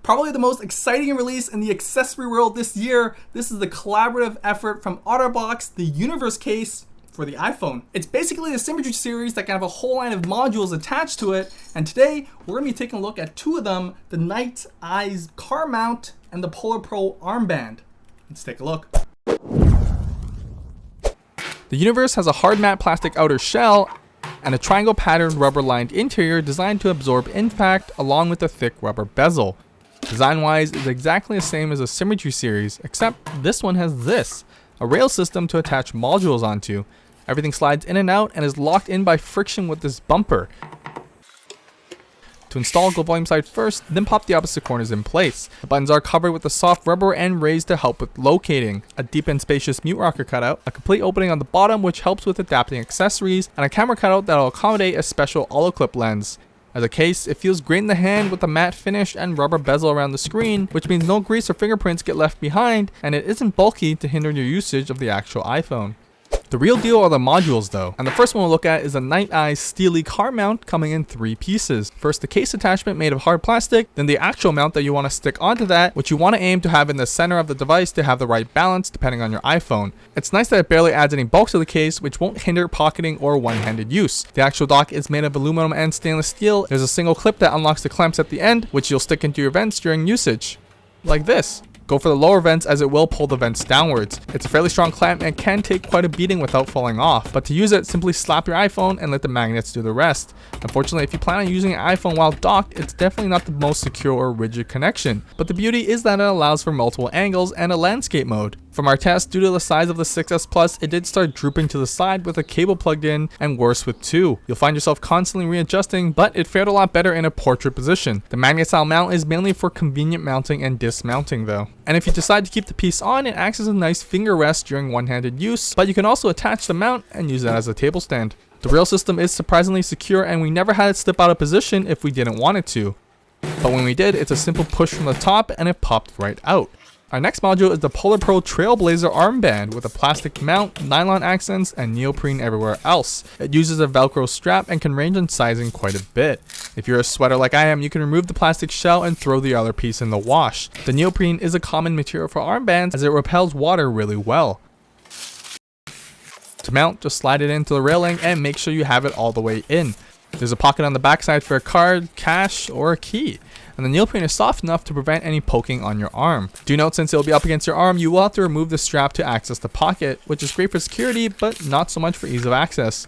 Probably the most exciting release in the accessory world this year. This is the collaborative effort from OtterBox, the uniVERSE case for the iPhone. It's basically the Symmetry Series that can have a whole line of modules attached to it, and today we're going to be taking a look at two of them, the Nite Eyes car mount and the PolarPro armband. Let's take a look. The uniVERSE has a hard matte plastic outer shell and a triangle patterned rubber lined interior designed to absorb impact along with a thick rubber bezel. Design wise, it's exactly the same as the Symmetry Series, except this one has this, a rail system to attach modules onto. Everything slides in and out and is locked in by friction with this bumper. To install, go volume side first, then pop the opposite corners in place. The buttons are covered with a soft rubber and raised to help with locating. A deep and spacious mute rocker cutout, a complete opening on the bottom which helps with adapting accessories, and a camera cutout that will accommodate a special olloclip lens. As a case, it feels great in the hand with a matte finish and rubber bezel around the screen, which means no grease or fingerprints get left behind, and it isn't bulky to hinder your usage of the actual iPhone. The real deal are the modules though, and the first one we'll look at is a Nite Eyes Steelie car mount coming in 3 pieces. First, the case attachment made of hard plastic, then the actual mount that you want to stick onto that, which you want to aim to have in the center of the device to have the right balance depending on your iPhone. It's nice that it barely adds any bulk to the case, which won't hinder pocketing or one-handed use. The actual dock is made of aluminum and stainless steel. There's a single clip that unlocks the clamps at the end, which you'll stick into your vents during usage. Like this. Go for the lower vents as it will pull the vents downwards. It's a fairly strong clamp and can take quite a beating without falling off, but to use it, simply slap your iPhone and let the magnets do the rest. Unfortunately, if you plan on using an iPhone while docked, it's definitely not the most secure or rigid connection, but the beauty is that it allows for multiple angles and a landscape mode. From our test, due to the size of the 6S Plus, it did start drooping to the side with a cable plugged in, and worse with 2. You'll find yourself constantly readjusting, but it fared a lot better in a portrait position. The magnet style mount is mainly for convenient mounting and dismounting though. And if you decide to keep the piece on, it acts as a nice finger rest during one-handed use, but you can also attach the mount and use it as a table stand. The rail system is surprisingly secure, and we never had it slip out of position if we didn't want it to. But when we did, it's a simple push from the top and it popped right out. Our next module is the PolarPro TrailBlazer armband with a plastic mount, nylon accents, and neoprene everywhere else. It uses a Velcro strap and can range in sizing quite a bit. If you're a sweater like I am, you can remove the plastic shell and throw the other piece in the wash. The neoprene is a common material for armbands as it repels water really well. To mount, just slide it into the railing and make sure you have it all the way in. There's a pocket on the backside for a card, cash, or a key. And the neoprene is soft enough to prevent any poking on your arm. Do note, since it will be up against your arm, you will have to remove the strap to access the pocket, which is great for security, but not so much for ease of access.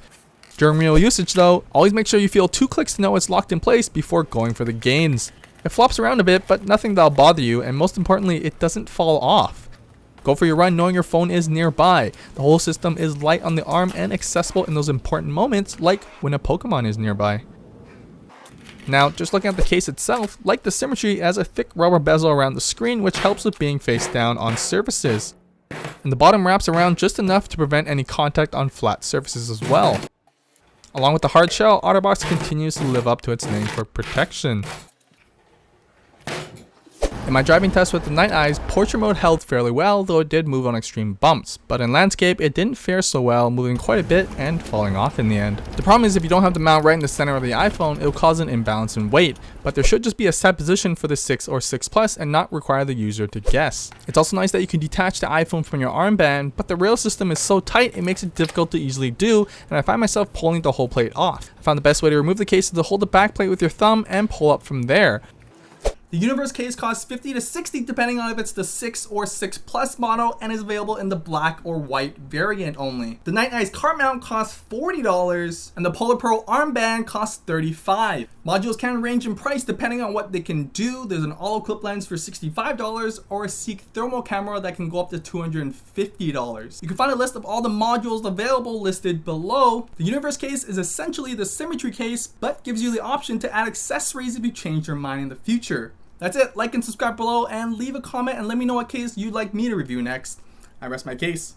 During real usage though, always make sure you feel 2 clicks to know it's locked in place before going for the gains. It flops around a bit, but nothing that'll bother you, and most importantly, it doesn't fall off. Go for your run knowing your phone is nearby. The whole system is light on the arm and accessible in those important moments, like when a Pokemon is nearby. Now, just looking at the case itself, like the Symmetry, it has a thick rubber bezel around the screen which helps with being face down on surfaces. And the bottom wraps around just enough to prevent any contact on flat surfaces as well. Along with the hard shell, OtterBox continues to live up to its name for protection. In my driving test with the Nite Eyes, portrait mode held fairly well, though it did move on extreme bumps, but in landscape it didn't fare so well, moving quite a bit and falling off in the end. The problem is if you don't have the mount right in the center of the iPhone, it will cause an imbalance in weight, but there should just be a set position for the 6 or 6 Plus and not require the user to guess. It's also nice that you can detach the iPhone from your armband, but the rail system is so tight it makes it difficult to easily do, and I find myself pulling the whole plate off. I found the best way to remove the case is to hold the back plate with your thumb and pull up from there. The uniVERSE case costs $50 to $60 depending on if it's the 6 or 6 Plus model and is available in the black or white variant only. The Nite Eyes car mount costs $40 and the PolarPro armband costs $35. Modules can range in price depending on what they can do. There's an olloclip lens for $65 or a Seek thermal camera that can go up to $250. You can find a list of all the modules available listed below. The uniVERSE case is essentially the Symmetry case but gives you the option to add accessories if you change your mind in the future. That's it. Like and subscribe below and leave a comment and let me know what case you'd like me to review next. I rest my case.